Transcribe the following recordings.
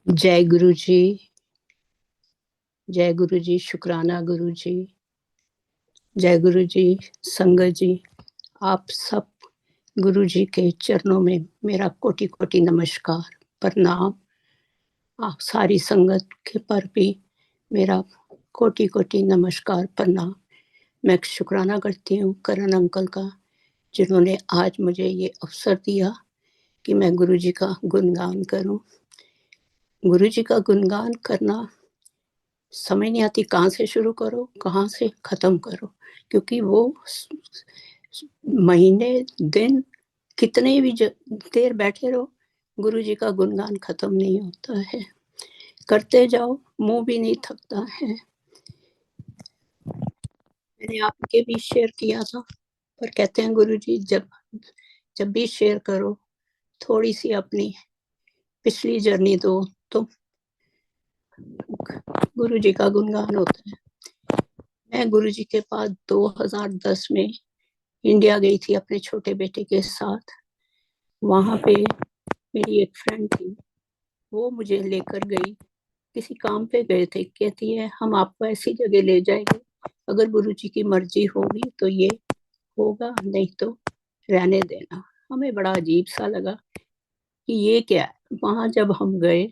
जय गुरु जी। जय गुरु जी। शुक्राना गुरु जी। जय गुरु जी। संगत जी, आप सब गुरु जी के चरणों में मेरा कोटि कोटि नमस्कार प्रणाम। आप सारी संगत के पर भी मेरा कोटि कोटि नमस्कार प्रणाम। मैं शुक्राना करती हूँ करण अंकल का, जिन्होंने आज मुझे ये अवसर दिया कि मैं गुरु जी का गुणगान करूं। गुरु जी का गुणगान करना समझ नहीं आती, कहाँ से शुरू करो कहाँ से खत्म करो, क्योंकि वो महीने दिन कितने भी देर बैठे रहो, गुरु जी का गुणगान खत्म नहीं होता है। करते जाओ, मुंह भी नहीं थकता है। मैंने आपके भी शेयर किया था, पर कहते हैं गुरु जी जब जब भी शेयर करो थोड़ी सी अपनी पिछली जर्नी दो, तो गुरु जी का गुणगान होता है। मैं गुरु जी के पास 2010 में इंडिया गई थी अपने छोटे बेटे के साथ। वहां पे मेरी एक फ्रेंड थी, वो मुझे लेकर गई, किसी काम पे गए थे। कहती है हम आपको ऐसी जगह ले जाएंगे, अगर गुरु जी की मर्जी होगी तो ये होगा, नहीं तो रहने देना। हमें बड़ा अजीब सा लगा कि ये क्या है। वहां जब हम गए,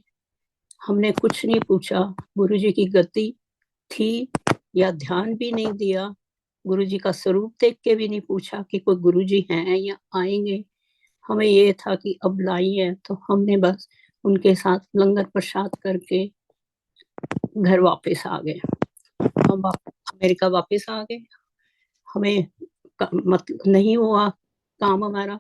हमने कुछ नहीं पूछा, गुरु जी की गति थी या ध्यान भी नहीं दिया, गुरु जी का स्वरूप देख के भी नहीं पूछा कि कोई गुरु जी हैं या आएंगे। हमें ये था कि अब लाई है, तो हमने बस उनके साथ लंगर प्रसाद करके घर वापस आ गए। हम अमेरिका वापस आ गए। हमें मतलब नहीं हुआ काम हमारा।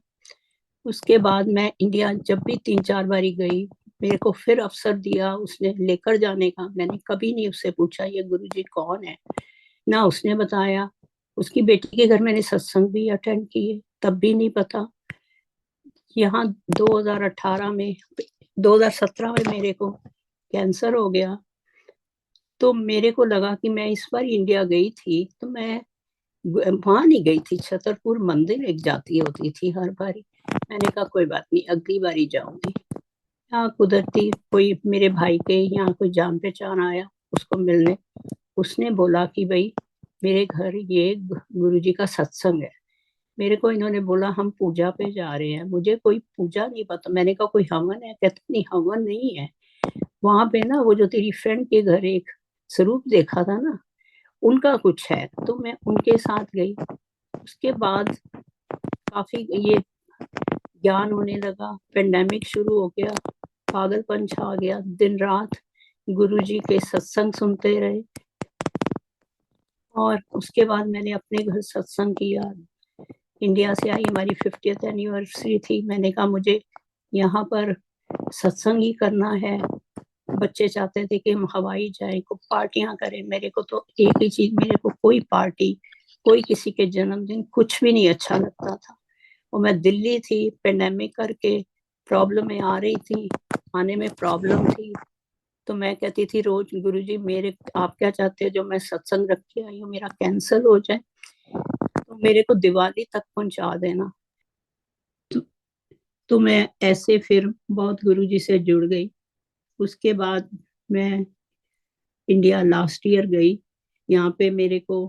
उसके बाद मैं इंडिया जब भी 3-4 बारी गई, मेरे को फिर अवसर दिया उसने लेकर जाने का। मैंने कभी नहीं उससे पूछा ये गुरुजी कौन है, ना उसने बताया। उसकी बेटी के घर मैंने सत्संग भी अटेंड किए, तब भी नहीं पता। यहाँ 2018 में 2017 में मेरे को कैंसर हो गया, तो मेरे को लगा कि मैं इस बार इंडिया गई थी तो मैं वहां नहीं गई थी, छतरपुर मंदिर एक जाती होती थी हर बारी। मैंने कहा कोई बात नहीं, अगली बारी जाऊंगी। यहाँ कुदरती कोई मेरे भाई के यहाँ कोई जान पहचान आया उसको मिलने। उसने बोला कि भाई मेरे घर ये गुरुजी का सत्संग है। मेरे को इन्होंने बोला हम पूजा पे जा रहे हैं। मुझे कोई पूजा नहीं पता। मैंने कहा कोई हवन है? कहते नहीं हवन नहीं है, वहां पे ना वो जो तेरी फ्रेंड के घर एक स्वरूप देखा था ना, उनका कुछ है। तो मैं उनके साथ गई। उसके बाद काफी ये ज्ञान होने लगा। पेंडेमिक शुरू हो गया, पागलपन छा गया। दिन रात गुरुजी के सत्संग सुनते रहे। और उसके बाद मैंने अपने घर सत्संग किया। इंडिया से आई, हमारी 50th एनिवर्सरी थी। मैंने कहा मुझे यहाँ पर सत्संग ही करना है। बच्चे चाहते थे कि हम हवाई जाए, को पार्टियां करें। मेरे को तो एक ही चीज, मेरे को कोई पार्टी, कोई किसी के जन्मदिन कुछ भी नहीं अच्छा लगता था। और मैं दिल्ली थी, पेंडेमिक करके प्रॉब्लम में आ रही थी, आने में प्रॉब्लम थी। तो मैं कहती थी रोज गुरुजी मेरे आप क्या चाहते हो जो मैं सत्संग रख के आई हूँ मेरा कैंसल हो जाए, तो मेरे को दिवाली तक पहुंचा देना। तो, तो मैं ऐसे फिर बहुत गुरुजी से जुड़ गई। उसके बाद मैं इंडिया लास्ट ईयर गई। यहाँ पे मेरे को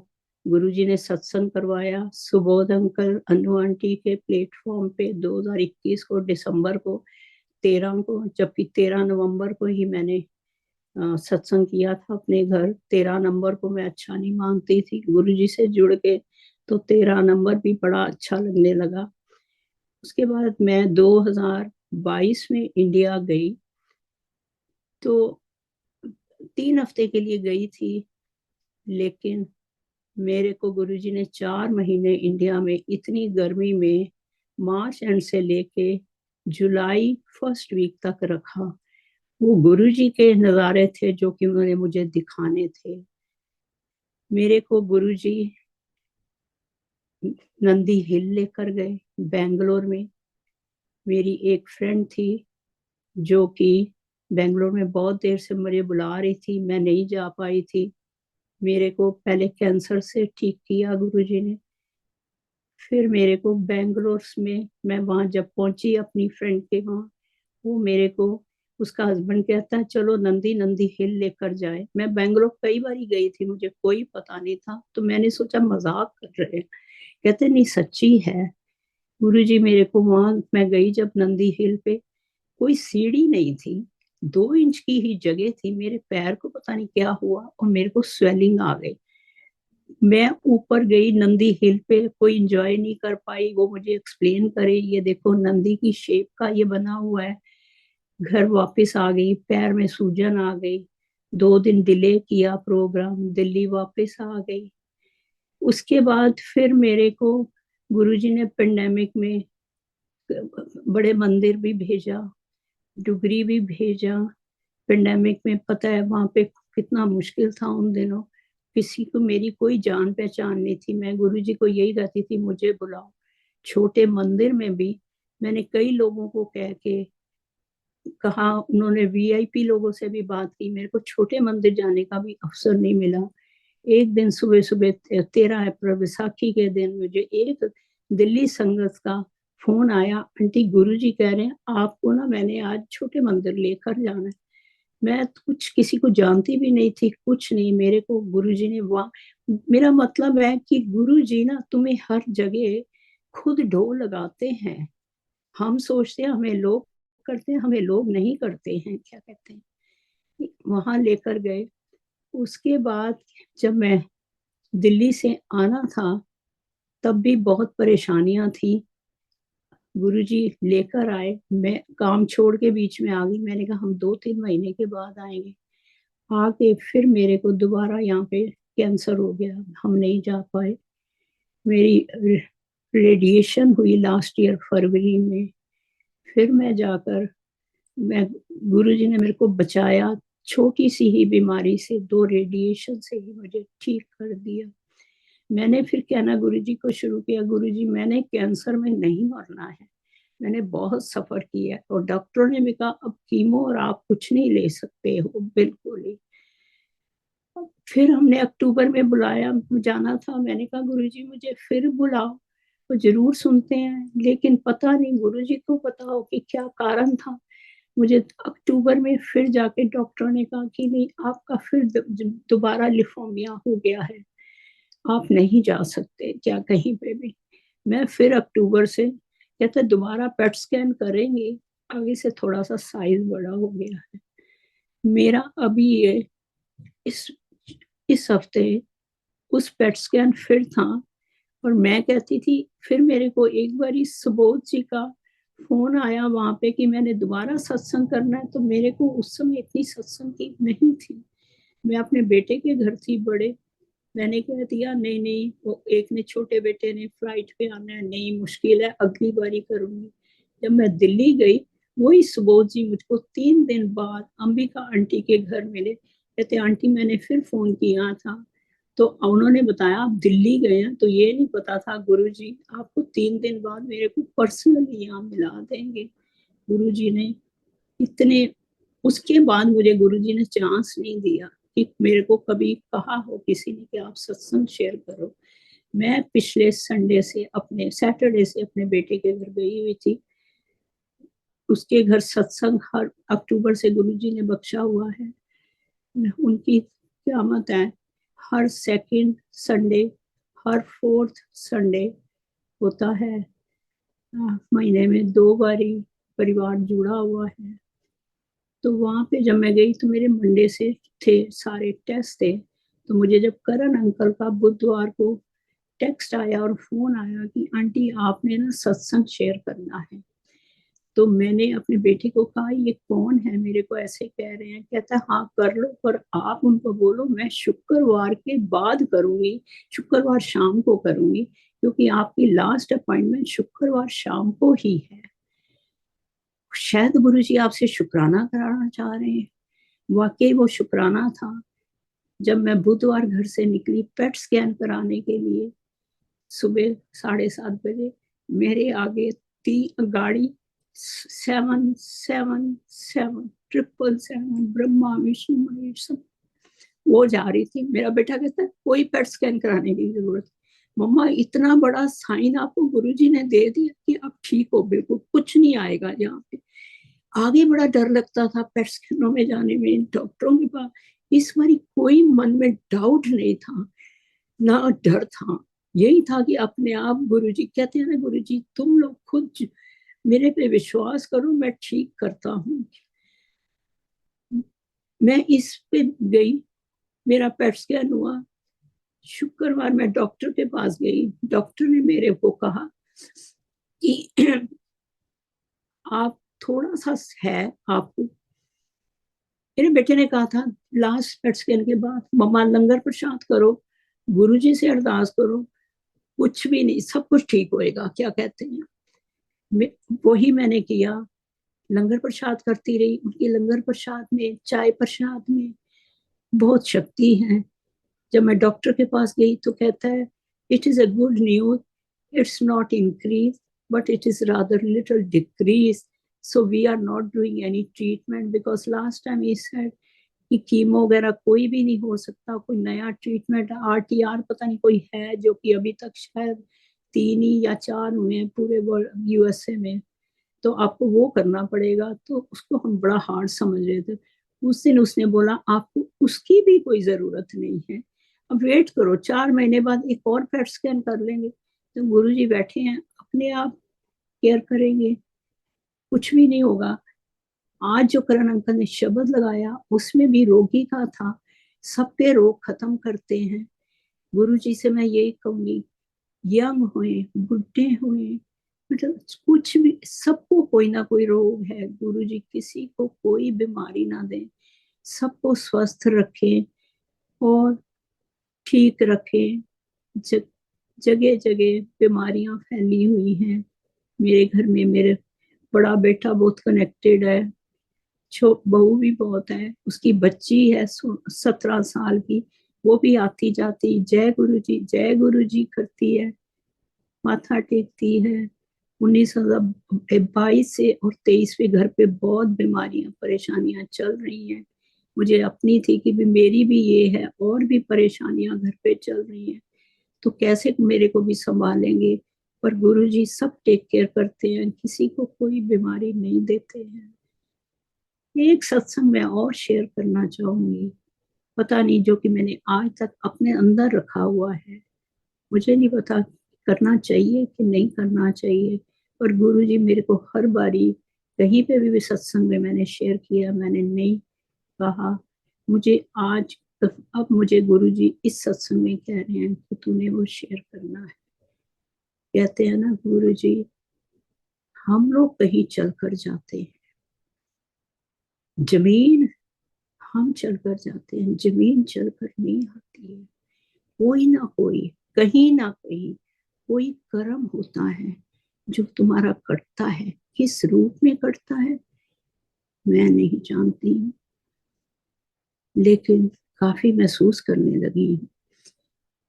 गुरुजी ने सत्संग करवाया, सुबोध अंकल अनु आंटी के प्लेटफॉर्म पे 2021 को दिसंबर को 13 को, जबकि 13 नवंबर को ही मैंने सत्संग किया था अपने घर। 13 नंबर को मैं अच्छा नहीं मानती थी, गुरुजी से जुड़ के तो 13 नंबर भी बड़ा अच्छा लगने लगा। उसके बाद मैं 2022 में इंडिया गई, तो 3 हफ्ते के लिए गई थी। लेकिन मेरे को गुरुजी ने 4 महीने इंडिया में इतनी गर्मी में मार्च एंड से लेके जुलाई फर्स्ट वीक तक रखा। वो गुरुजी के नज़ारे थे जो कि उन्होंने मुझे दिखाने थे। मेरे को गुरुजी नंदी हिल लेकर गए बेंगलोर में। मेरी एक फ्रेंड थी जो कि बेंगलोर में बहुत देर से मुझे बुला रही थी, मैं नहीं जा पाई थी। मेरे को पहले कैंसर से ठीक किया गुरुजी ने, फिर मेरे को बेंगलोर में मैं वहां जब पहुंची अपनी फ्रेंड के वहां, वो मेरे को उसका हस्बैंड कहता है चलो नंदी नंदी हिल लेकर जाए। मैं बेंगलोर कई बार गई थी, मुझे कोई पता नहीं था, तो मैंने सोचा मजाक कर रहे हैं। कहते नहीं सच्ची है। गुरुजी मेरे को वहां मैं गई जब नंदी हिल पे, कोई सीढ़ी नहीं थी, 2 इंच की ही जगह थी। मेरे पैर को पता नहीं क्या हुआ और मेरे को स्वेलिंग आ गई। मैं ऊपर गई नंदी हिल पे, कोई एंजॉय नहीं कर पाई। वो मुझे एक्सप्लेन करे ये देखो नंदी की शेप का ये बना हुआ है। घर वापस आ गई, पैर में सूजन आ गई। 2 दिन डिले किया प्रोग्राम, दिल्ली वापस आ गई। उसके बाद फिर मेरे को गुरुजी ने पेंडेमिक में बड़े मंदिर भी भेजा, डुगरी भी भेजा। पेंडेमिक में पता है वहां पे कितना मुश्किल था उन दिनों। किसी को मेरी कोई जान पहचान नहीं थी। मैं गुरुजी को यही कहती थी मुझे बुलाओ। छोटे मंदिर में भी मैंने कई लोगों को कह के कहा, उन्होंने वीआईपी लोगों से भी बात की, मेरे को छोटे मंदिर जाने का भी अवसर नहीं मिला। एक दिन सुबह सुबह 13 अप्रैल विसाखी के दिन मुझे एक दिल्ली संगत का फोन आया, आंटी गुरुजी कह रहे हैं आपको ना मैंने आज छोटे मंदिर लेकर जाना है। मैं कुछ किसी को जानती भी नहीं थी, कुछ नहीं। मेरे को गुरुजी ने वहां, मेरा मतलब है कि गुरुजी ना तुम्हें हर जगह खुद ढोल लगाते हैं। हम सोचते हैं हमें लोग करते हैं, हमें लोग नहीं करते हैं, क्या कहते हैं। वहां लेकर गए। उसके बाद जब मैं दिल्ली से आना था तब भी बहुत परेशानियां थी। गुरुजी लेकर आए, मैं काम छोड़ के बीच में आ गई। मैंने कहा हम 2-3 महीने के बाद आएंगे। आके फिर मेरे को दोबारा यहाँ पे कैंसर हो गया, हम नहीं जा पाए। मेरी रेडिएशन हुई लास्ट ईयर फरवरी में। फिर मैं जाकर, मैं गुरुजी ने मेरे को बचाया, छोटी सी ही बीमारी से 2 रेडिएशन से ही मुझे ठीक कर दिया। मैंने फिर कहना गुरुजी को शुरू किया, गुरुजी मैंने कैंसर में नहीं मरना है, मैंने बहुत सफर किया। और डॉक्टरों ने भी कहा अब कीमो और आप कुछ नहीं ले सकते हो बिल्कुल ही। फिर हमने अक्टूबर में बुलाया, जाना था। मैंने कहा गुरुजी मुझे फिर बुलाओ, वो जरूर सुनते हैं, लेकिन पता नहीं गुरुजी को पता हो कि क्या कारण था। मुझे अक्टूबर में फिर जाके डॉक्टर ने कहा कि नहीं आपका फिर दोबारा लिफोमिया हो गया है, आप नहीं जा सकते क्या कहीं पे भी। मैं फिर अक्टूबर से कहते दोबारा पेट स्कैन करेंगे, आगे से थोड़ा सा साइज बड़ा हो गया है मेरा। अभी ये इस इस हफ्ते उस पेट स्कैन फिर था। और मैं कहती थी, फिर मेरे को एक बार सुबोध जी का फोन आया वहां पे कि मैंने दोबारा सत्संग करना है। तो मेरे को उस समय इतनी सत्संग की नहीं थी, मैं अपने बेटे के घर थी बड़े। मैंने कह दिया नहीं नहीं, वो एक ने छोटे बेटे ने फ्लाइट पे आना है, नहीं मुश्किल है अगली बारी करूंगी। जब मैं दिल्ली गई, वही सुबोध जी मुझको 3 दिन बाद अंबिका आंटी के घर मिले। कहते आंटी मैंने फिर फोन किया था, तो उन्होंने बताया आप दिल्ली गए हैं, तो ये नहीं पता था गुरुजी आपको 3 दिन बाद मेरे को पर्सनली यहाँ मिला देंगे। गुरुजी ने इतने, उसके बाद मुझे गुरुजी ने चांस नहीं दिया कि मेरे को कभी कहा हो किसी ने कि आप सत्संग शेयर करो। मैं पिछले संडे से अपने सैटरडे से अपने बेटे के घर गई हुई थी। उसके घर सत्संग हर अक्टूबर से गुरुजी ने बख्शा हुआ है। उनकी क्यामत है, हर सेकंड संडे, हर फोर्थ संडे होता है। महीने में 2 बारी परिवार जुड़ा हुआ है। तो वहां पे जब मैं गई तो मेरे मंडे से थे, सारे टेस्ट थे। तो मुझे जब करण अंकल का बुधवार को टेक्स्ट आया और फोन आया कि आंटी आपने ना सत्संग शेयर करना है, तो मैंने अपने बेटे को कहा ये कौन है, मेरे को ऐसे कह रहे हैं। कहता हाँ कर लो, पर आप उनको बोलो मैं शुक्रवार के बाद करूंगी, शुक्रवार शाम को करूंगी, क्योंकि आपकी लास्ट अपॉइंटमेंट शुक्रवार शाम को ही है। शायद गुरु जी आपसे शुक्राना कराना चाह रहे हैं। वाकई वो शुक्राना था। जब मैं बुधवार घर से निकली पेट स्कैन कराने के लिए, सुबह 7:30 बजे मेरे आगे गाड़ी 777 ब्रह्मा विष्णु महेश सब वो जा रही थी। मेरा बेटा कहता है कोई पेट स्कैन कराने की जरूरत, मम्मा इतना बड़ा साइन आपको गुरुजी ने दे दिया कि आप ठीक हो, बिल्कुल कुछ नहीं आएगा यहाँ पे। आगे बड़ा डर लगता था पेट स्कैनों में जाने में, डॉक्टरों के पास। इस बारी कोई मन में डाउट नहीं था, ना डर था। यही था कि अपने आप, गुरुजी कहते हैं ना, गुरुजी तुम लोग खुद मेरे पे विश्वास करो, मैं ठीक करता हूँ। मैं इस पे गई, मेरा पेट स्कैन हुआ, शुक्रवार मैं डॉक्टर के पास गई। डॉक्टर ने मेरे को कहा कि आप थोड़ा सा है आपको, मेरे बेटे ने कहा था लास्ट पेट स्कैन के बाद, मम्मा लंगर प्रसाद करो, गुरुजी से अरदास करो, कुछ भी नहीं, सब कुछ ठीक होएगा, क्या कहते हैं। वही मैंने किया, लंगर प्रसाद करती रही। उनकी लंगर प्रसाद में, चाय प्रसाद में बहुत शक्ति है। जब मैं डॉक्टर के पास गई तो कहता है it is a good news, it's not increase but it is rather little decrease, so we are not doing any treatment because last time he said कि कीमो वगैरह कोई भी नहीं हो सकता, कोई नया ट्रीटमेंट RTR पता नहीं कोई है, जो कि अभी तक शायद 3 ही या 4 हुए हैं पूरे USA में, तो आपको वो करना पड़ेगा। तो उसको हम बड़ा हार्ड समझ रहे थे। उस दिन उसने बोला आपको उसकी भी कोई जरूरत नहीं है, अब वेट करो, 4 महीने बाद एक और पेट स्कैन कर लेंगे। तो गुरुजी बैठे हैं, अपने आप केयर करेंगे, कुछ भी नहीं होगा। आज जो करण अंकल ने शब्द लगाया उसमें भी रोगी का था, सबके रोग खत्म करते हैं। गुरुजी से मैं यही कहूंगी, यंग हुए, बुढ़े हुए, मतलब कुछ भी, सबको कोई ना कोई रोग है। गुरुजी किसी को कोई बीमारी ना दे, सबको स्वस्थ रखें और ठीक रखें। जगह जगह बीमारियां फैली हुई हैं। मेरे घर में मेरे बड़ा बेटा बहुत कनेक्टेड है, बहू भी बहुत है, उसकी बच्ची है 17 साल की, वो भी आती जाती जय गुरु जी करती है, माथा टेकती है। 1922 से और 23 में घर पे बहुत बीमारियां परेशानियां चल रही हैं। मुझे अपनी थी कि भी मेरी भी ये है, और भी परेशानियां घर पे चल रही हैं, तो कैसे मेरे को भी संभालेंगे। पर गुरुजी सब टेक केयर करते हैं, किसी को कोई बीमारी नहीं देते हैं। एक सत्संग मैं और शेयर करना चाहूंगी, पता नहीं, जो कि मैंने आज तक अपने अंदर रखा हुआ है, मुझे नहीं पता करना चाहिए कि नहीं करना चाहिए, पर गुरुजी मेरे को हर बारी कहीं पे भी सत्संग में मैंने शेयर किया, मैंने नहीं कहा। मुझे आज, अब मुझे गुरुजी इस सत्संग में कह रहे हैं कि तूने वो शेयर करना है। कहते हैं ना गुरुजी, हम लोग कहीं चल कर जाते हैं, जमीन, हम चलकर जाते हैं, जमीन चलकर नहीं आती है। कोई ना कोई, कहीं ना कहीं कोई कर्म होता है जो तुम्हारा कटता है। किस रूप में कटता है मैं नहीं जानती हूँ, लेकिन काफी महसूस करने लगी हूँ।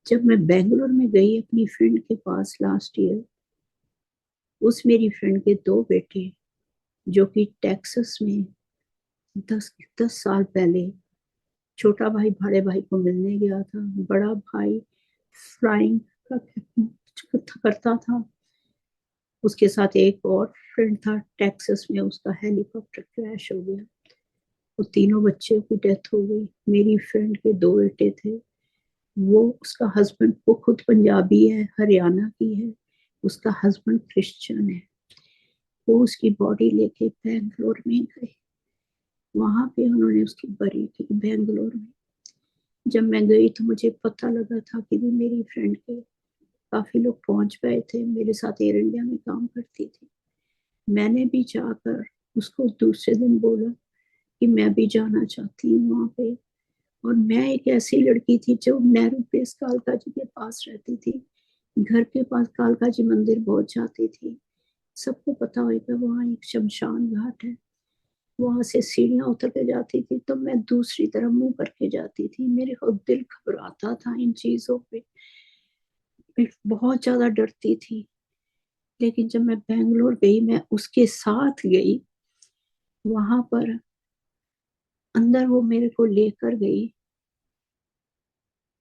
जब मैं बेंगलोर में गई अपनी फ्रेंड के पास लास्ट ईयर, उस मेरी फ्रेंड के 2 बेटे, जो कि टेक्सास में 10 10 साल पहले, छोटा भाई बड़े भाई को मिलने गया था, बड़ा भाई फ्लाइंग का करता था, उसके साथ एक और फ्रेंड था टेक्सास में, उसका हेलीकॉप्टर क्रैश हो गया, वो तीनों बच्चों की डेथ हो गई। मेरी फ्रेंड के 2 बेटे थे, वो, उसका हस्बैंड, वो खुद पंजाबी है, हरियाणा की है, उसका हस्बैंड क्रिश्चियन है। वो उसकी बॉडी लेके बेंगलोर में गए, वहां पे उन्होंने उसकी बरी की बेंगलोर में। जब मैं गई तो मुझे पता लगा था कि भी मेरी फ्रेंड के काफी लोग पहुंच गए थे, मेरे साथ एयर इंडिया में काम करती थी। मैंने भी जाकर उसको दूसरे दिन बोला कि मैं भी जाना चाहती हूँ वहां पे। और मैं एक ऐसी लड़की थी जो नेहरू प्लेस कालका जी के पास रहती थी, घर के पास कालका जी मंदिर बहुत जाती थी। सबको पता होगा वहाँ एक शमशान घाट है, वहां से सीढ़ियां उतर के जाती थी, तो मैं दूसरी तरफ मुंह करके जाती थी। मेरे को दिल घबराता था इन चीजों पे, मैं बहुत ज्यादा डरती थी। लेकिन जब मैं बेंगलोर गई, मैं उसके साथ गई वहां पर, अंदर वो मेरे को लेकर गई।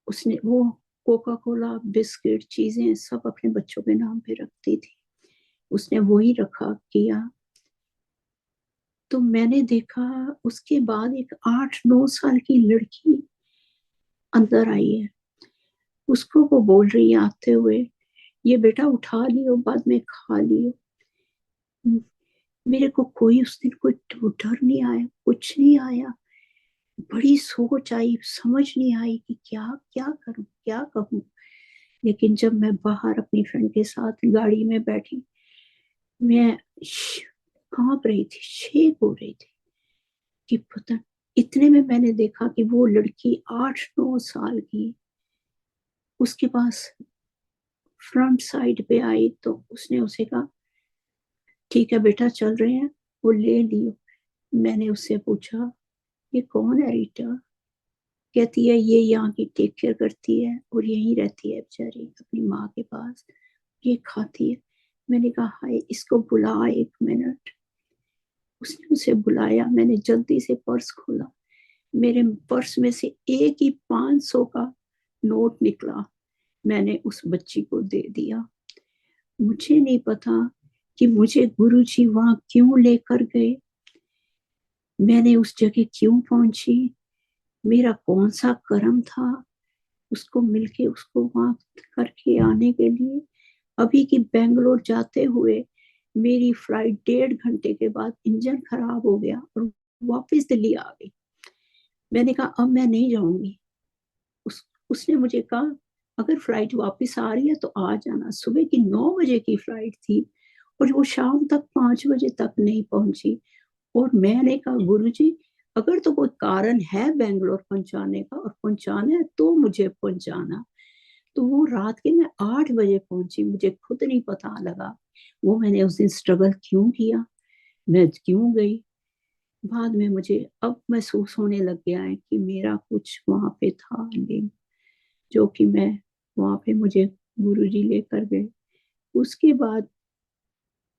उसने वो कोका कोला, बिस्किट, चीजें सब अपने बच्चों के नाम पे रखती थी, उसने वही रखा किया। तो मैंने देखा उसके बाद एक 8-9 साल की लड़की अंदर आई है। उसको वो बोल रही है आते हुए, ये बेटा उठा लियो, बाद में खा लियो। मेरे को कोई उस दिन कोई डर नहीं आया, कुछ नहीं आया। बड़ी सोच आई, समझ नहीं आई कि क्या क्या करूं, क्या कहूं। लेकिन जब मैं बाहर अपनी फ्रेंड के साथ गाड़ी में बैठी, मैं कांप रही थी, शेक हो रही थी कि पता। इतने में मैंने देखा कि वो लड़की 8-9 साल की उसके पास फ्रंट साइड पे आई। तो उसने उसे कहा ठीक है बेटा चल रहे हैं, वो ले लियो। मैंने उससे पूछा ये कौन है रीटा? कहती है ये यहाँ की टेक केयर करती है और यहीं रहती है बेचारी अपनी माँ के पास, ये खाती है। मैंने कहा हाय, इसको बुला 1 मिनट। उसने उसे बुलाया, मैंने जल्दी से पर्स खोला, मेरे पर्स में से एक ही 500 का नोट निकला। मैंने उस बच्ची को दे दिया। मुझे नहीं पता कि मुझे गुरुजी वहां क्यों लेकर गए, मैंने उस जगह क्यों पहुंची, मेरा कौन सा कर्म था उसको मिलके उसको वहां करके आने के लिए। अभी की बेंगलोर जाते हुए मेरी फ्लाइट 1.5 घंटे के बाद इंजन खराब हो गया और वापस दिल्ली आ गई। मैंने कहा अब मैं नहीं जाऊंगी। उसने मुझे कहा अगर फ्लाइट वापस आ रही है तो आ जाना। सुबह की 9 बजे की फ्लाइट थी और वो शाम तक 5 बजे तक नहीं पहुंची। और मैंने कहा गुरुजी अगर तो कोई कारण है बेंगलोर पहुंचाने का और पहुंचाना है तो मुझे पहुंचाना। तो वो रात के मैं 8 बजे पहुंची, मुझे खुद नहीं पता लगा वो मैंने उस दिन स्ट्रगल क्यों किया, मैं क्यों गई। बाद में मुझे अब महसूस होने लग गया है कि मेरा कुछ वहां पे था लिंक, जो कि मैं वहां पे मुझे गुरुजी लेकर गए। उसके बाद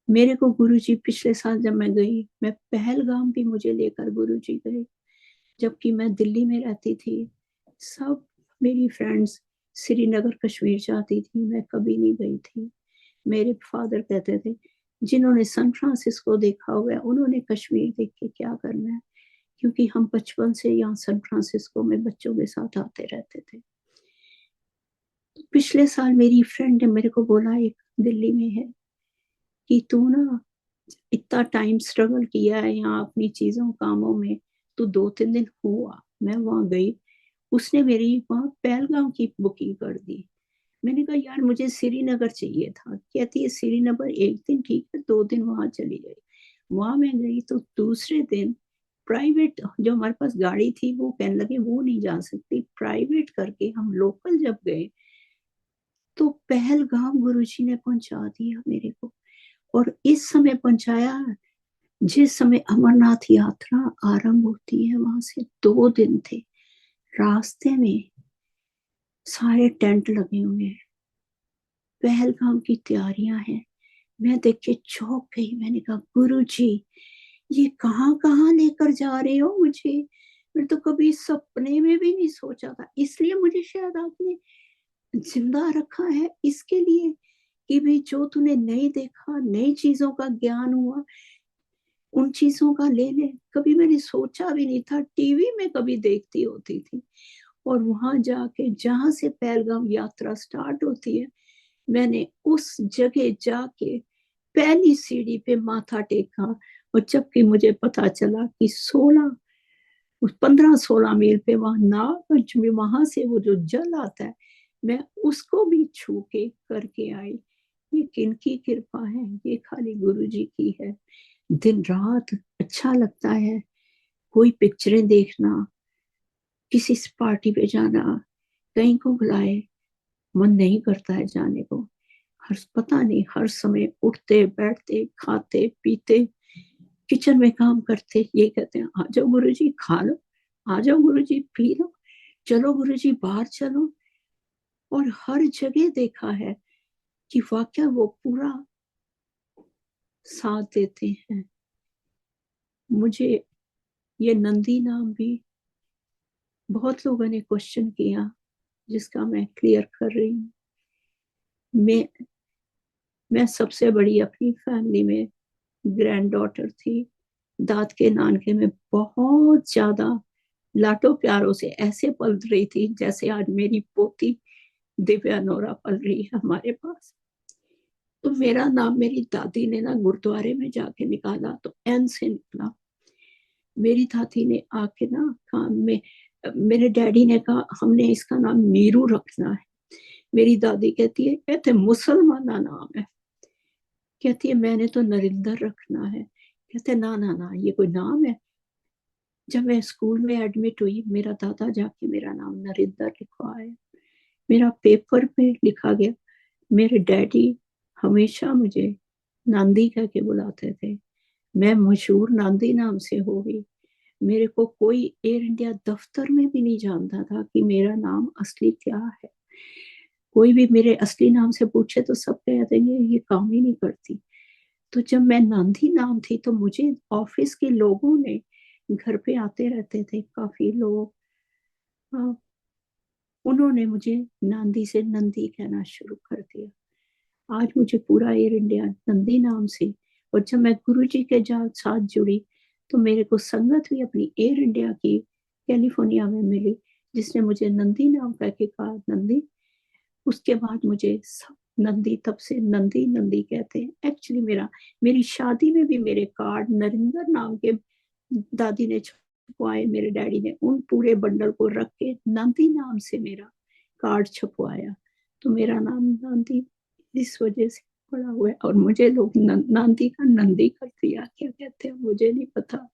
मेरे को गुरुजी पिछले साल जब मैं गई, मैं पहलगाम भी मुझे लेकर गुरुजी गए, जबकि मैं दिल्ली में रहती थी। सब मेरी फ्रेंड्स श्रीनगर कश्मीर जाती थी, मैं कभी नहीं गई थी। मेरे फादर कहते थे जिन्होंने सैन फ्रांसिस्को देखा हुआ है उन्होंने कश्मीर देख के क्या करना है, क्योंकि हम बचपन से यहाँ सैन फ्रांसिस्को में बच्चों के साथ आते रहते थे। पिछले साल मेरी फ्रेंड ने मेरे को बोला, एक दिल्ली में है, कि तू ना इतना टाइम स्ट्रगल किया है यहाँ अपनी चीजों कामों में, तो 2-3 दिन हुआ मैं वहां गई। उसने मेरी वहां पहलगाम की बुकिंग कर दी। मैंने कहा यार मुझे श्रीनगर चाहिए था। कहती है श्रीनगर 1 दिन ठीक है, 2 दिन वहां चली गई। वहां मैं गई तो दूसरे दिन प्राइवेट जो हमारे पास गाड़ी थी वो कहने लगे वो नहीं जा सकती, प्राइवेट करके हम लोकल जब गए तो पहलगाम गुरुजी ने पहुंचा दिया मेरे को। और इस समय पहुंचाया जिस समय अमरनाथ यात्रा आरंभ होती है, वहां से 2 दिन थे। रास्ते में सारे टेंट लगे हुए हैं, पहलगाम की तैयारियां हैं। मैं देख के चौंक गई, मैंने कहा गुरु जी ये कहाँ कहाँ लेकर जा रहे हो मुझे, मैं तो कभी सपने में भी नहीं सोचा था। इसलिए मुझे शायद आपने जिंदा रखा है, इसके लिए कि भाई जो तूने नहीं देखा, नई चीजों का ज्ञान हुआ, उन चीजों का ले ले। कभी मैंने सोचा भी नहीं था, टीवी में कभी देखती होती थी। और वहां जाके जहां से पहलगाम यात्रा स्टार्ट होती है, मैंने उस जगह जाके पहली सीढ़ी पे माथा टेका। और जबकि मुझे पता चला कि 15-16 मील पे वहां नागपंचमी, वहां से वो जो जल आता है, मैं उसको भी छू के करके आई। ये किनकी कृपा है? ये खाली गुरु जी की है। दिन रात अच्छा लगता है, कोई पिक्चरें देखना, किसी पार्टी पे जाना, कहीं को बुलाए, मन नहीं करता है जाने को। हर पता नहीं हर समय उठते बैठते खाते पीते किचन में काम करते ये कहते हैं आ जाओ गुरुजी खा लो, आ जाओ गुरुजी पी लो, चलो गुरुजी बाहर चलो। और हर जगह देखा है कि वाकया वो पूरा साथ देते हैं। मुझे ये नंदी नाम भी बहुत लोगों ने क्वेश्चन किया, जिसका मैं क्लियर कर रही हूँ। मैं मैं सबसे बड़ी अपनी फैमिली में ग्रैंड डॉटर थी। दाद के नानके में बहुत ज्यादा लाटो प्यारों से ऐसे पल रही थी जैसे आज मेरी पोती दिव्या नोरा पल रही है हमारे पास। तो मेरा नाम मेरी दादी ने ना गुरुद्वारे में जाके निकाला तो एन से निकला। मेरी दादी ने आके ना कहा, मेरे डैडी ने कहा हमने इसका नाम नीरू रखना है। मेरी दादी कहती है कहते मुसलमाना नाम है। कहती है मैंने तो नरिंदर रखना है। कहते ना ना ना ये कोई नाम है। जब मैं स्कूल में एडमिट हुई मेरा दादा जाके मेरा नाम नरिंदर लिखवाया। मेरा पेपर पे लिखा गया। मेरे डैडी हमेशा मुझे नांदी कह के बुलाते थे। मैं मशहूर नांदी नाम से हो गई। मेरे को कोई एयर इंडिया दफ्तर में भी नहीं जानता था कि मेरा नाम असली क्या है। कोई भी मेरे असली नाम से पूछे तो सब कह देंगे ये काम ही नहीं करती। तो जब मैं नांदी नाम थी तो मुझे ऑफिस के लोगों ने, घर पे आते रहते थे काफी लोग, हाँ, उन्होंने मुझे नांदी से नंदी कहना शुरू कर दिया। आज मुझे पूरा एयर इंडिया नंदी नाम से। और जब मैं गुरुजी के साथ जुड़ी तो मेरे को संगत भी अपनी एयर इंडिया की कैलिफोर्निया में मिली, जिसने मुझे नंदी नाम कह के कहा नंदी। उसके बाद मुझे सब नंदी, तब से नंदी नंदी कहते हैं। एक्चुअली मेरी शादी में भी मेरे कार्ड नरिंदर नाम के दादी ने छपवाए। मेरे डैडी ने उन पूरे बंडल को रख के नंदी नाम से मेरा कार्ड छपवाया। तो मेरा नाम नंदी इस वजह से पड़ा हुआ है। और मुझे लोग नांदी का नंदी कर दिया, क्या कहते हैं मुझे नहीं पता।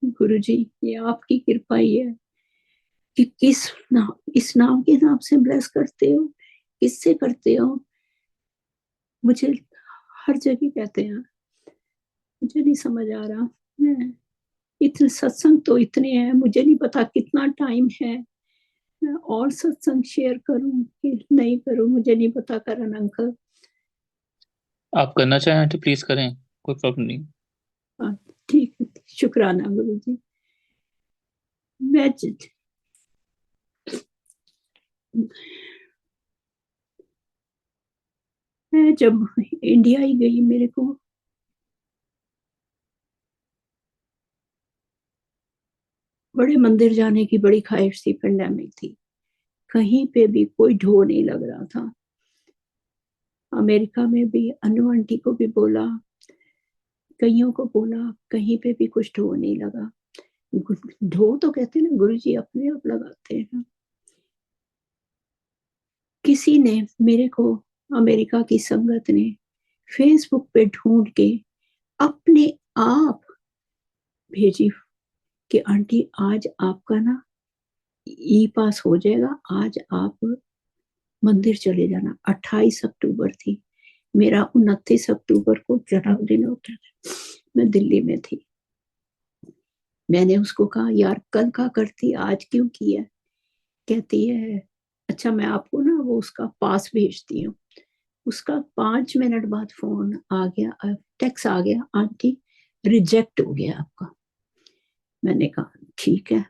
गुरुजी ये आपकी कृपा ही है कि इस नाम के नाम से ब्लेस करते हो, किससे करते हो। मुझे हर जगह कहते हैं, मुझे नहीं समझ आ रहा। मैं इतने सत्संग तो इतने हैं, मुझे नहीं पता कितना टाइम है। मैं और सत्संग शेयर करूं कि नहीं करूं मुझे नहीं पता। करण अंकल आप करना चाहें तो प्लीज करें, कोई प्रॉब्लम नहीं। हाँ, ठीक है, शुक्राना गुरु जी। मैं मैं जब इंडिया ही गई मेरे को बड़े मंदिर जाने की बड़ी ख्वाहिश थी। पेंडेमिक थी, कहीं पे भी कोई ढो नहीं लग रहा था। अमेरिका में भी अनु आंटी को भी बोला, कईयों को बोला, कहीं पे भी कुछ ढो नहीं लगा। ढो तो कहते हैं ना गुरु जी अपने आप लगाते हैं। किसी ने मेरे को, अमेरिका की संगत ने फेसबुक पे ढूंढ के अपने आप भेजी कि आंटी आज आपका ना ई पास हो जाएगा, आज आप मंदिर चले जाना। 28 अक्टूबर थी, मेरा 29 अक्टूबर को जन्मदिन होता था। मैं दिल्ली में थी। मैंने उसको कहा यार कल का करती आज क्यों किया। कहती है अच्छा मैं आपको ना वो उसका पास भेजती हूँ। उसका 5 मिनट बाद फोन आ गया, टेक्स्ट आ गया, आंटी रिजेक्ट हो गया आपका। मैंने कहा ठीक है।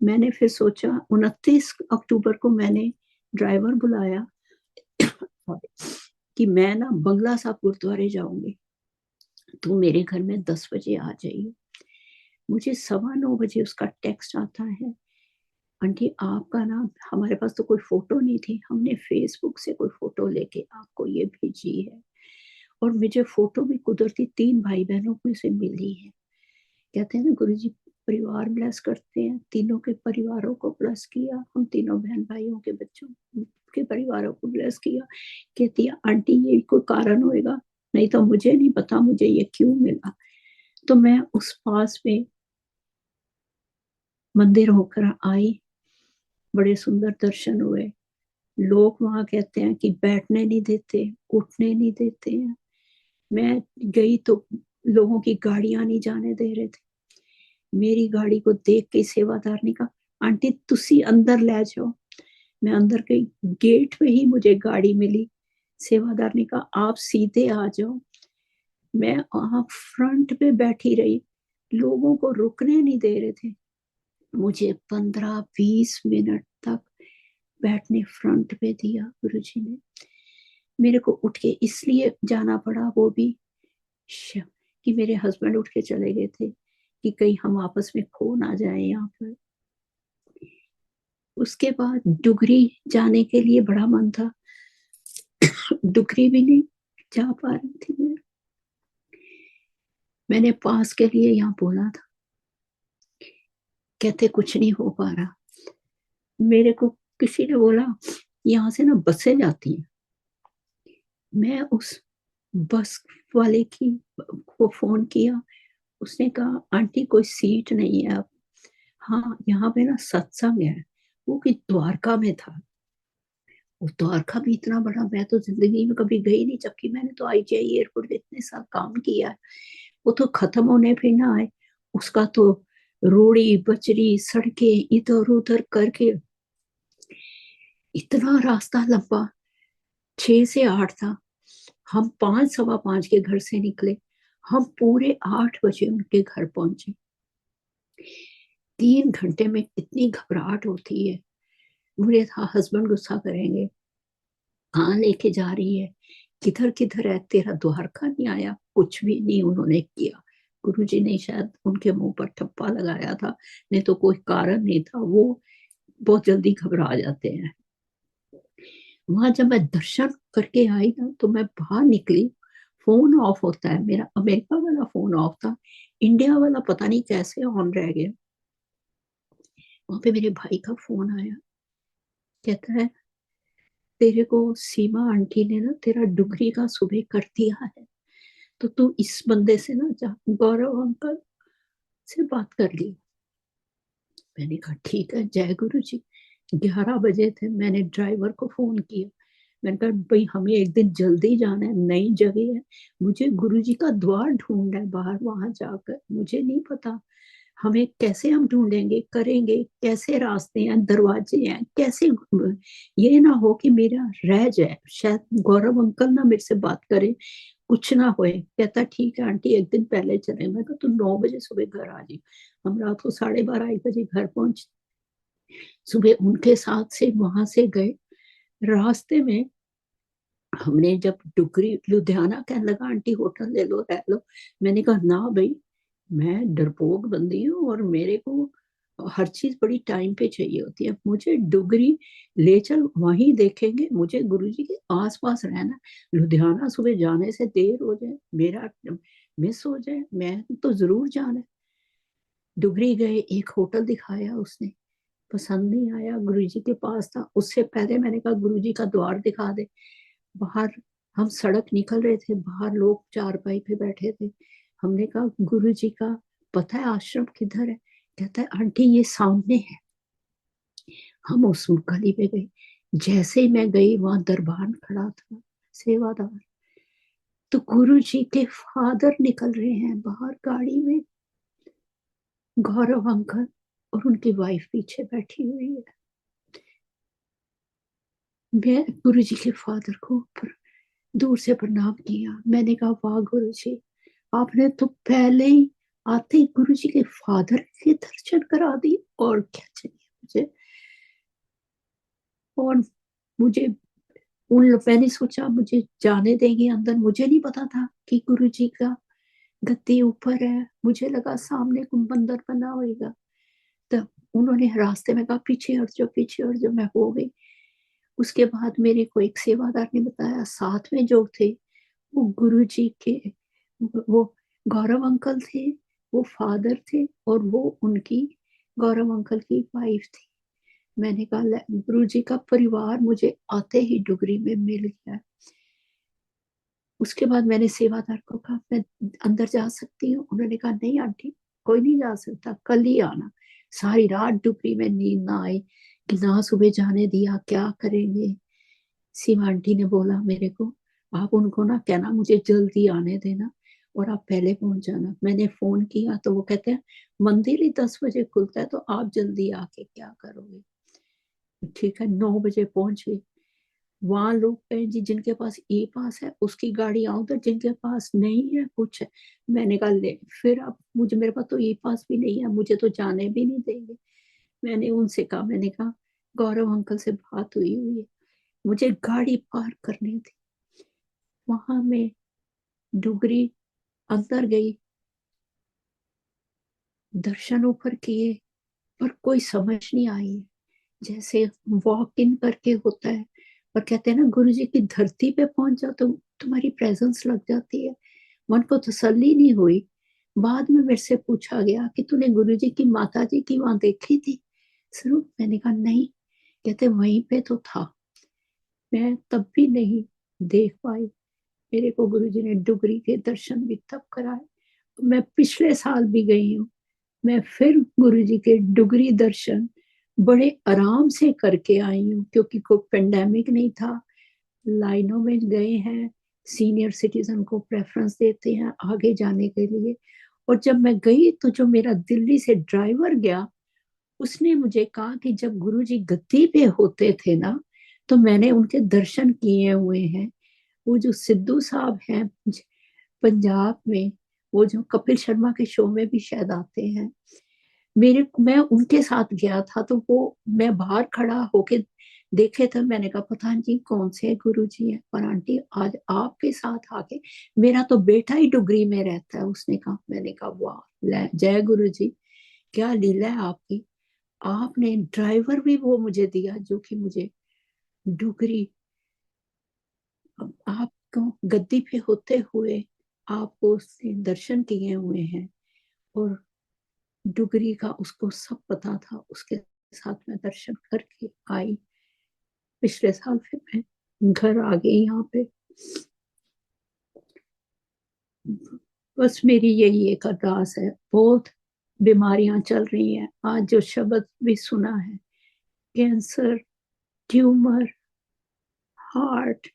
मैंने फिर सोचा 29 अक्टूबर को मैंने ड्राइवर बुलाया कि मैं ना बंगला साहब गुरुद्वारे जाऊंगी, तो मेरे घर में 10 बजे आ जाइए। मुझे 9:15 बजे उसका टेक्स्ट आता है, आंटी आपका ना, हमारे पास तो कोई फोटो नहीं थी, हमने फेसबुक से कोई फोटो लेके आपको ये भेजी है। और मुझे फोटो भी कुदरती 3 भाई बहनों में से मिली है। कहते हैं ना गुरु जी परिवार ब्लेस करते हैं, तीनों के परिवारों को ब्लेस किया, हम तीनों बहन भाइयों के बच्चों के परिवारों को ब्लेस किया। कहती है आंटी ये कोई कारण होएगा, नहीं तो मुझे नहीं पता मुझे ये क्यों मिला। तो मैं उस पास में मंदिर होकर आई, बड़े सुंदर दर्शन हुए। लोग वहां कहते हैं कि बैठने नहीं देते, उठने नहीं देते हैं। मैं गई तो लोगों की गाड़ियां नहीं जाने दे रहे थे। मेरी गाड़ी को देख के सेवादार ने कहा आंटी तुसी अंदर ले जाओ। मैं अंदर गई, गेट पे ही मुझे गाड़ी मिली। सेवादार ने कहा आप सीधे आ जाओ। मैं वहां फ्रंट पे बैठी रही, लोगों को रुकने नहीं दे रहे थे। मुझे 15-20 मिनट तक बैठने फ्रंट पे दिया गुरुजी ने। मेरे को उठ के इसलिए जाना पड़ा, वो भी कि मेरे हस्बैंड उठ के चले गए थे कि कहीं हम आपस में खो ना जाए यहाँ पर। उसके बाद डुगरी जाने के लिए बड़ा मन था, डुगरी भी नहीं जा पा रही थी मैं। मैंने पास के लिए यहाँ बोला था, कहते कुछ नहीं हो पा रहा। मेरे को किसी ने बोला यहाँ से ना बसें जाती हैं। मैं उस बस वाले की को फोन किया, उसने कहा आंटी कोई सीट नहीं है अब। हाँ यहाँ पे ना सत्संग है, वो कि द्वारका में था। वो द्वारका भी इतना बड़ा, मैं तो जिंदगी में कभी गई नहीं, जबकि मैंने तो आईजीआई एयरपोर्ट पे इतने साल काम किया है। वो तो खत्म होने पे ना आए, उसका तो रोड़ी बजरी सड़कें इधर उधर करके इतना रास्ता लंबा, 6 से 8 था। हम 5 सवा 5 के घर से निकले, हम पूरे 8 बजे उनके घर पहुंचे। 3 घंटे में इतनी घबराहट होती है। मुझे था हस्बैंड गुस्सा करेंगे, कहाँ लेके जा रही है, किधर किधर है, तेरा द्वारका नहीं आया। कुछ भी नहीं उन्होंने किया। गुरुजी ने शायद उनके मुंह पर ठप्पा लगाया था, नहीं तो कोई कारण नहीं था। वो बहुत जल्दी घबरा जाते हैं। वहां जब मैं दर्शन करके आई ना, तो मैं बाहर निकली, फोन ऑफ होता है मेरा, अमेरिका वाला फोन ऑफ था, इंडिया वाला पता नहीं कैसे ऑन रह गया। वहां पे मेरे भाई का फोन आया, कहता है तेरे को सीमा आंटी ने ना तेरा डुगरी का सुबह कर दिया है, तो तू इस बंदे से ना जा, गौरव अंकल से बात कर ली। मैंने कहा ठीक है, जय गुरु जी। 11 बजे थे, मैंने ड्राइवर को फोन किया। मैंने कहा भाई हमें एक दिन जल्दी जाना है, नई जगह है, मुझे गुरु जी का द्वार ढूंढना है बाहर, वहां जाकर मुझे नहीं पता हमें कैसे हम ढूंढेंगे करेंगे, कैसे रास्ते हैं दरवाजे हैं, कैसे ये ना हो कि मेरा रह जाए, शायद गौरव अंकल ना मेरे से बात करे, कुछ ना होए। कहता ठीक है आंटी एक दिन पहले चले। मैं कहा तू 9 बजे सुबह घर आ जी। हम रात को 12:30 1 बजे घर पहुंच, सुबह उनके साथ से वहां से गए। रास्ते में हमने जब डुगरी लुधियाना, कहने लगा आंटी होटल ले लो रह लो। मैंने कहा ना भाई, मैं डरपोक बंदी हूँ और मेरे को हर चीज बड़ी टाइम पे चाहिए होती है। मुझे डुगरी ले चल, वहीं देखेंगे, मुझे गुरुजी के आसपास रहना। लुधियाना सुबह जाने से देर हो जाए, मेरा मिस हो जाए, मैं तो जरूर जाना है। डुगरी गए, एक होटल दिखाया उसने, पसंद नहीं आया, गुरुजी के पास था। उससे पहले मैंने कहा गुरुजी का द्वार दिखा दे। बाहर हम सड़क निकल रहे थे, बाहर लोग चारपाई पे बैठे थे। हमने कहा गुरु जी का पता है आश्रम किधर है? कहता है आंटी ये सामने है। हम उस गली पे गए, जैसे ही मैं गई वहां दरबान खड़ा था, सेवादार। तो गुरु जी के फादर निकल रहे हैं बाहर गाड़ी में, गौरव अंकल और उनकी वाइफ पीछे बैठी हुई है। मैं गुरु जी के फादर को दूर से प्रणाम किया। मैंने कहा वाह गुरु जी, आपने तो पहले ही आते ही गुरु जी के फादर के दर्शन करा दिए, और क्या चाहिए मुझे। और मुझे मैंने सोचा मुझे जाने देंगे अंदर, मुझे नहीं पता था कि गुरु जी का गद्दी ऊपर है, मुझे लगा सामने मंदिर बना होगा। तब उन्होंने रास्ते में कहा पीछे हट जाओ पीछे हट जाओ, मैं हो गई। उसके बाद मेरे को एक सेवादार ने बताया, साथ में जो थे वो गुरु जी के, वो गौरव अंकल थे, वो फादर थे, और वो उनकी गौरव अंकल की वाइफ थी। मैंने कहा गुरु जी का परिवार मुझे आते ही डुगरी में मिल गया। उसके बाद मैंने सेवादार को कहा मैं अंदर जा सकती हूँ? उन्होंने कहा नहीं आंटी, कोई नहीं जा सकता, कल ही आना। सारी रात डुगरी में नींद ना आई कि ना सुबह जाने दिया, क्या करेंगे। सीमा आंटी ने बोला मेरे को, आप उनको ना कहना मुझे जल्दी आने देना और आप पहले पहुंच जाना। मैंने फोन किया तो वो कहते हैं मंदिर ही 10 बजे खुलता है, तो आप जल्दी आके क्या करोगे। ठीक है, 9 बजे पहुंच गए। वहां लोग कहें जी जिनके पास ई पास है उसकी गाड़ी आओ, तो जिनके पास नहीं है कुछ है। मैंने कहा ले, फिर अब मुझे, मेरे पास तो ई पास भी नहीं है, मुझे तो जाने भी नहीं देंगे। मैंने उनसे कहा, मैंने कहा गौरव अंकल से बात हुई है, मुझे गाड़ी पार्क करनी थी। वहां में डुगरी अंदर गई, दर्शन ऊपर किए, पर कोई समझ नहीं आई। जैसे वॉक इन करके होता है, और कहते हैं ना गुरु जी की धरती पे पहुंच जाओ तो तुम्हारी प्रेजेंस लग जाती है। मन को तसल्ली नहीं हुई। बाद में मेरे से पूछा गया कि तूने गुरु जी की माता जी की वहां देखी थी स्वरूप? मैंने कहा नहीं। कहते वहीं पे तो था, मैं तब भी नहीं देख पाई। मेरे को गुरु जी ने डुगरी के दर्शन भी तब कराए। मैं पिछले साल भी गई हूँ। मैं फिर गुरु जी के डुगरी दर्शन बड़े आराम से करके आई हूँ, क्योंकि कोई पेंडेमिक नहीं था। लाइनों में गए हैं, सीनियर सिटीजन को प्रेफरेंस देते हैं आगे जाने के लिए। और जब मैं गई तो जो मेरा दिल्ली से ड्राइवर गया, उसने मुझे कहा कि जब गुरु जी गद्दी पे होते थे ना, तो मैंने उनके दर्शन किए हुए हैं। वो जो सिद्धू साहब हैं पंजाब में, वो जो कपिल शर्मा के शो में भी शायद आते हैं, मैं उनके साथ गया था। तो वो मैं बाहर खड़ा होके देखे थे। मैंने कहा पता नहीं कौन से गुरु जी हैं, पर आंटी आज आपके साथ आके, मेरा तो बेटा ही डुगरी में रहता है। उसने कहा, मैंने कहा वाह जय गुरु जी, क्या लीला है आपकी। आपने ड्राइवर भी वो मुझे दिया जो कि मुझे डुगरी, आपको गद्दी पे होते हुए आपको उससे दर्शन किए हुए हैं। और डुगरी का उसको सब पता था। उसके साथ मैं दर्शन करके आई। पिछले साल फिर मैं घर आ गई यहाँ पे। बस मेरी यही एक अरदास है। बहुत बीमारियां चल रही हैं। आज जो शब्द भी सुना है, कैंसर, ट्यूमर, हार्ट,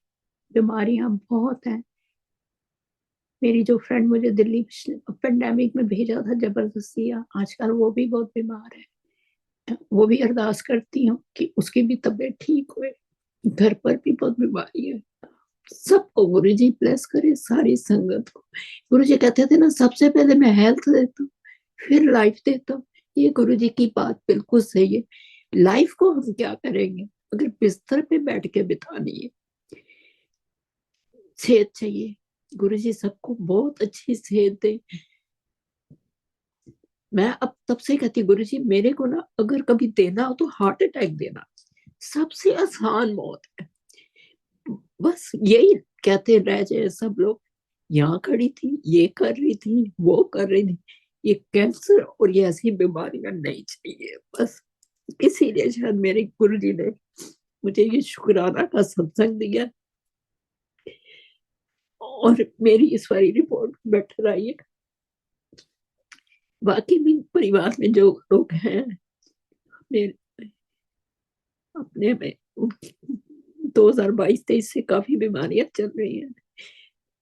बीमारियां बहुत हैं। मेरी जो फ्रेंड मुझे दिल्ली पेंडेमिक में भेजा था जबरदस्ती, आजकल वो भी बहुत बीमार है। वो भी अरदास करती हूँ कि उसकी भी तबीयत ठीक हुए। घर पर भी बहुत बीमारी है। सबको गुरु जी ब्लेस करे, सारी संगत को। गुरु जी कहते थे ना, सबसे पहले मैं हेल्थ देता हूँ, फिर लाइफ देता हूँ। ये गुरु जी की बात बिल्कुल सही है। लाइफ को हम क्या करेंगे अगर बिस्तर पे बैठ के बितानी है। सेहत चाहिए, गुरु जी सबको बहुत अच्छी सेहत दे। मैं अब तब से कहती गुरु जी मेरे को ना अगर कभी देना हो तो हार्ट अटैक देना, सबसे आसान मौत है। बस यही कहते रह जाए सब लोग, यहाँ खड़ी थी, ये कर रही थी, वो कर रही थी। ये कैंसर और ये ऐसी बीमारियां नहीं चाहिए बस। इसीलिए शायद मेरे गुरु जी ने मुझे ये शुक्राना का सत्संग दिया। और मेरी इस वाली रिपोर्ट बेटर आई है। बाकी भी परिवार में जो लोग हैं मेरे अपने में, 2022-23 से काफी बीमारियां चल रही हैं।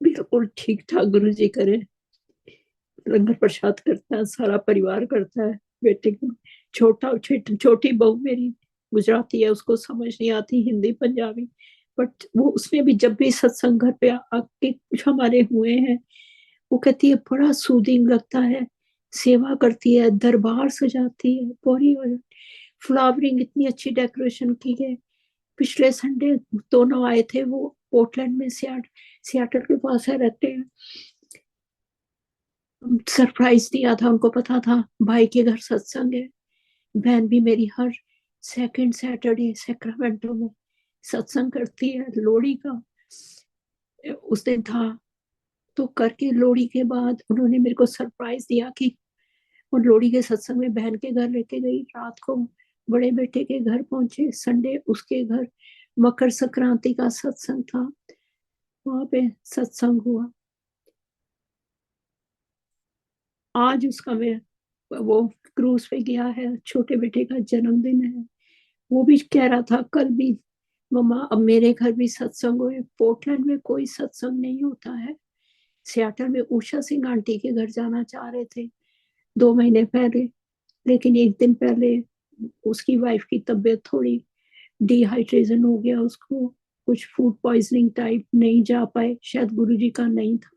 बिल्कुल ठीक ठाक गुरु जी करे। लंगर प्रसाद करता है, सारा परिवार करता है। बेटे को छोटी बहू मेरी गुजराती है, उसको समझ नहीं आती हिंदी पंजाबी, बट वो उसने भी जब भी सत्संग घर पे आके कुछ हमारे हुए हैं, वो कहती है बड़ा सूदिंग लगता है। सेवा करती है, दरबार सजाती है, पूरी फ्लावरिंग इतनी अच्छी डेकोरेशन की है। पिछले संडे दोनों आए थे, वो पोर्टलैंड में सियाटल के पास है रहते हैं। सरप्राइज दिया था, उनको पता था भाई के घर सत्संग है। बहन भी मेरी हर सेकंड सैटरडे सैक्रामेंटो में सत्संग करती है लोहड़ी का। उस दिन था, तो करके लोहड़ी के बाद उन्होंने मेरे को सरप्राइज दिया कि वो लोहड़ी के सत्संग में बहन के घर लेके गई। रात को बड़े बेटे के घर पहुंचे, संडे उसके घर मकर संक्रांति का सत्संग था, वहां पे सत्संग हुआ। आज उसका मैं वो क्रूज पे गया है, छोटे बेटे का जन्मदिन है। वो भी कह रहा था कल भी, मम्मा अब मेरे घर भी सत्संग हुए। पोर्टलैंड में कोई सत्संग नहीं होता है। सियाटल में उषा सिंह आंटी के घर जाना चाह रहे थे 2 महीने पहले, लेकिन एक दिन पहले उसकी वाइफ की तबीयत थोड़ी डिहाइड्रेशन हो गया, उसको कुछ फूड पॉइजनिंग टाइप, नहीं जा पाए। शायद गुरुजी का नहीं था।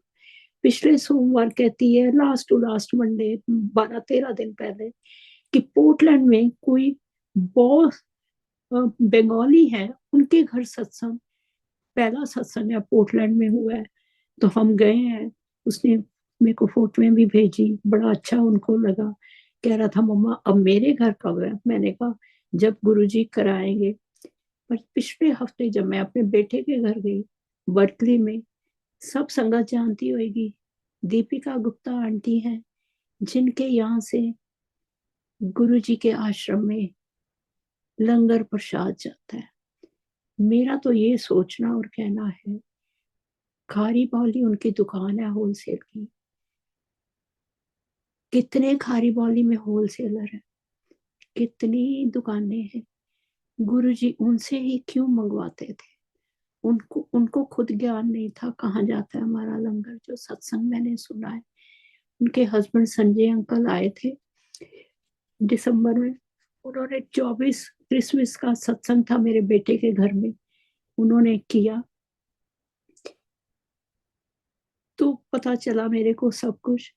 पिछले सोमवार कहती है, लास्ट टू लास्ट मंडे 12-13 दिन पहले, कि पोर्टलैंड में कोई बॉस बंगाली है, उनके घर सत्संग, पहला सत्संग है पोर्टलैंड में हुआ है। तो हम गए हैं। उसने मेरे को फोटोएं भी भेजी, बड़ा अच्छा उनको लगा। कह रहा था मम्मा अब मेरे घर कब है? मैंने कहा जब गुरुजी कराएंगे। पर पिछले हफ्ते जब मैं अपने बेटे के घर गई बर्कली में, सब संगत जानती होगी, दीपिका गुप्ता आंटी हैं जिनके यहाँ से गुरुजी के आश्रम में लंगर प्रसाद जाता है। मेरा तो ये सोचना और कहना है, खारी बावली उनकी दुकान है होलसेल की, कितने खारी बावली में होलसेलर है, कितनी दुकानें हैं, गुरुजी उनसे ही क्यों मंगवाते थे? उनको उनको खुद ज्ञान नहीं था कहाँ जाता है हमारा लंगर। जो सत्संग मैंने सुना है, उनके हस्बैंड संजय अंकल आए थे दिसंबर में, उन्होंने 24 क्रिसमस का सत्संग था मेरे बेटे के घर में, उन्होंने किया तो पता चला मेरे को सब कुछ।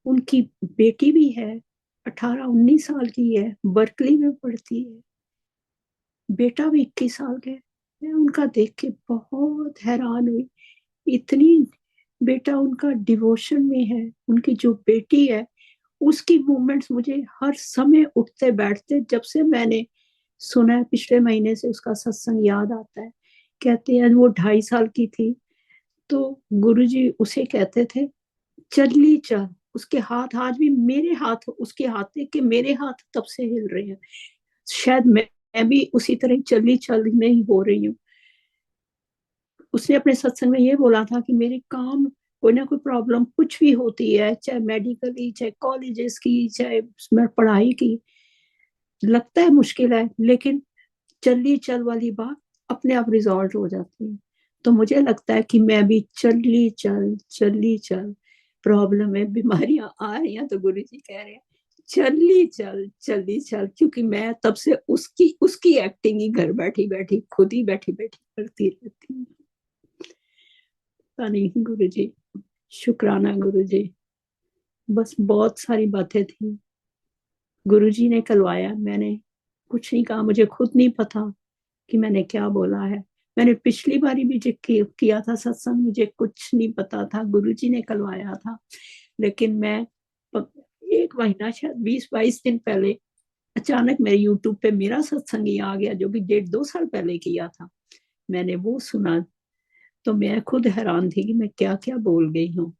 उनकी बेटी भी है, 18-19 साल की है, बर्कली में पढ़ती है, बेटा भी 21 साल का है। मैं उनका देख के बहुत हैरान हुई, इतनी बेटा उनका डिवोशन में है। उनकी जो बेटी है उसकी मूवमेंट्स मुझे हर समय उठते बैठते, जब से मैंने सुना है पिछले महीने से उसका सत्संग, याद आता है। कहते हैं वो 2.5 साल की थी तो गुरुजी उसे कहते थे चलनी चल। उसके हाथ आज भी मेरे हाथ, उसके हाथ देख के मेरे हाथ तब से हिल रहे हैं। शायद मैं भी उसी तरह चलनी चल नहीं हो रही हूँ। उसने अपने सत्संग में ये बोला था कि मेरे काम, कोई ना कोई प्रॉब्लम कुछ भी होती है, चाहे मेडिकली, चाहे कॉलेजेस की, चाहे पढ़ाई की, लगता है मुश्किल है, लेकिन चलनी चल वाली बात अपने आप रिजॉल्व हो जाती है। तो मुझे लगता है कि मैं भी चलनी चल, प्रॉब्लम है, बीमारियां आ रही हैं तो गुरु जी कह रहे हैं चलनी चल, क्योंकि मैं तब से उसकी उसकी एक्टिंग ही घर बैठी बैठी, खुद ही बैठी बैठी करती रहती हूँ। पता नहीं गुरु जी, शुक्राना गुरु जी। बस बहुत सारी बातें थी, गुरु जी ने करवाया, मैंने कुछ नहीं कहा, मुझे खुद नहीं पता कि मैंने क्या बोला है। मैंने पिछली बारी भी जो किया था सत्संग, मुझे कुछ नहीं पता था, गुरुजी ने करवाया था। लेकिन मैं एक महीना, शायद 20-22 दिन पहले अचानक मेरे यूट्यूब पे मेरा सत्संग ही आ गया, जो कि 1.5-2 साल पहले किया था। मैंने वो सुना तो मैं खुद हैरान थी कि मैं क्या क्या बोल गई हूँ।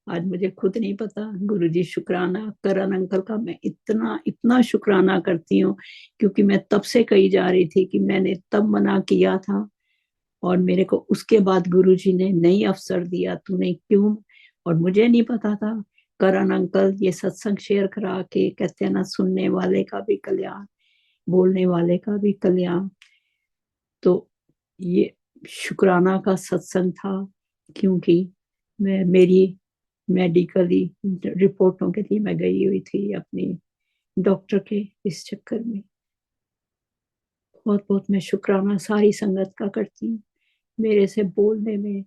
आज मुझे खुद नहीं पता। गुरुजी शुक्राना, करण अंकल का मैं इतना इतना शुक्राना करती हूँ, क्योंकि मैं तब से कही जा रही थी कि मैंने तब मना किया था और मेरे को उसके बाद गुरुजी ने नई अवसर दिया, तूने क्यों? और मुझे नहीं पता था। करण अंकल ये सत्संग शेयर करा के कहते हैं ना, सुनने वाले का भी कल्याण, बोलने वाले का भी कल्याण। तो ये शुक्राना का सत्संग था, क्योंकि मेरी मेडिकली रिपोर्टों के लिए मैं गई हुई थी अपनी डॉक्टर के इस चक्कर में। बहुत बहुत मैं शुक्राना सारी संगत का करती हूँ। मेरे से बोलने में,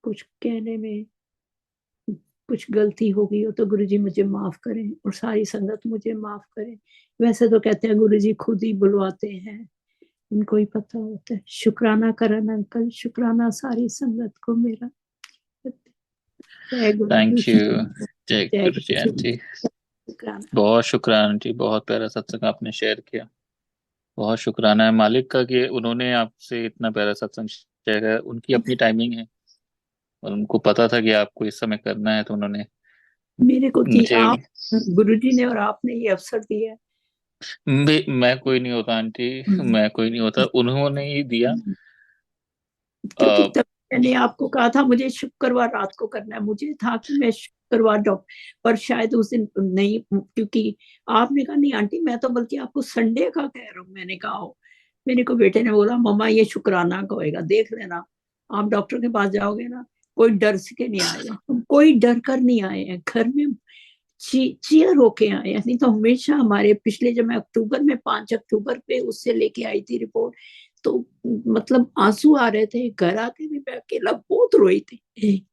कुछ कहने में कुछ गलती हो गई हो तो गुरुजी मुझे माफ करें और सारी संगत मुझे माफ करें। वैसे तो कहते हैं गुरुजी खुद ही बुलवाते हैं, उनको ही पता होता है। शुक्राना करण अंकल, शुक्राना सारी संगत को मेरा। जय गुरु जी, थैंक यू। जय जय गुरु जी गुरु जी, आंटी। शुक्राना। बहुत शुक्राना आंटी, बहुत प्यारा सत्संग आपने शेयर किया। बहुत शुक्राना है मालिक का कि उन्होंने आपसे इतना प्यारा सत्संग शेयर किया। उनकी अपनी टाइमिंग है और उनको पता था कि आपको इस समय करना है, तो उन्होंने मेरे को थी मुझे। आप, गुरुजी ने और आपने ये अवसर दिया है। मैं कोई नहीं होता आंटी, मैं कोई नहीं होता, उन्होंने ही दिया। क्योंकि आ, तब मैंने आपको कहा था मुझे शुक्रवार रात को करना है, मुझे था कि मैं शुक्रवार डॉक्टर, पर शायद उस दिन नहीं, क्योंकि आपने कहा नहीं आंटी, मैं तो बल्कि आपको संडे का कह रहा हूँ। मैंने कहा हो, मेरे को बेटे ने बोला मम्मा ये शुक्राना का होएगा, देख लेना, आप डॉक्टर के पास जाओगे ना, कोई डर के नहीं आएगा। हम कोई डर कर नहीं आए हैं, घर में चीयर होके आए हैं। नहीं तो हमेशा हमारे पिछले, जब मैं अक्टूबर में 5 अक्टूबर पे उससे लेके आई थी रिपोर्ट, तो मतलब आंसू आ रहे थे, घर आके भी मैं अकेला बहुत रोई थी।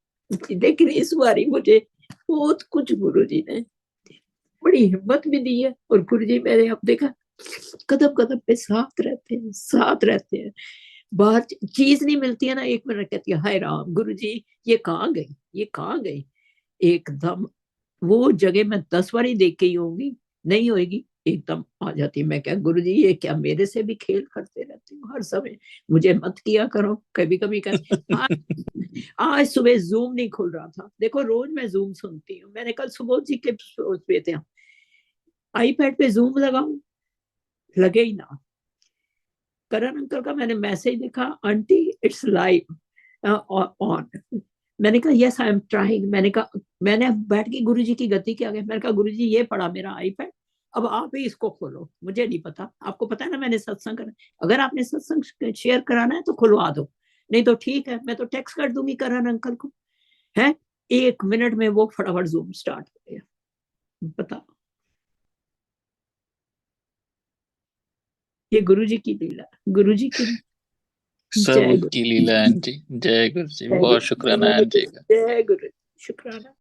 लेकिन इस बारी मुझे बहुत कुछ गुरुजी ने बड़ी हिम्मत भी दी है, और गुरुजी मेरे अब देखा कदम कदम पे साथ रहते हैं, साथ रहते हैं। बाहर चीज नहीं मिलती है ना, 1 मिनट कहती है हाय राम गुरुजी ये कहाँ गई, ये कहाँ गई। एकदम वो जगह मैं 10 बार ही देख के ही होंगी, नहीं होगी, एकदम आ जाती। मैं क्या गुरु जी ये क्या मेरे से भी खेल करते रहते हो हर समय, मुझे मत किया करो। कभी कभी हाँ, आज सुबह जूम नहीं खुल रहा था, देखो रोज मैं जूम सुनती हूँ, मैंने कल सुबोध जी के पे थे, आईपैड पे जूम लगाऊं, लगे ही ना। करण अंकल का मैंने मैसेज देखा, आंटी इट्स लाइव ऑन। मैंने कहा यस आई एम ट्राइंग। मैंने बैठ के गुरु जी की गति के आगे मैंने कहा गुरु जी ये पड़ा मेरा आईपैड, अब आप ही इसको खोलो, मुझे नहीं पता, आपको पता है ना मैंने सत्संग करना, अगर आपने सत्संग शेयर कराना है तो खुलवा दो, नहीं तो ठीक है मैं तो टेक्स्ट कर दूंगी करण अंकल को। है 1 मिनट में वो फटाफट जूम स्टार्ट हो गया। बताओ, ये गुरु जी की लीला, गुरु जी की। सब जय गुरु, उनकी लीला है आंटी। जय गुरु जी, जय बहुत गुरु, शुक्राना है आंटी का। जय गुरु, शुक्राना।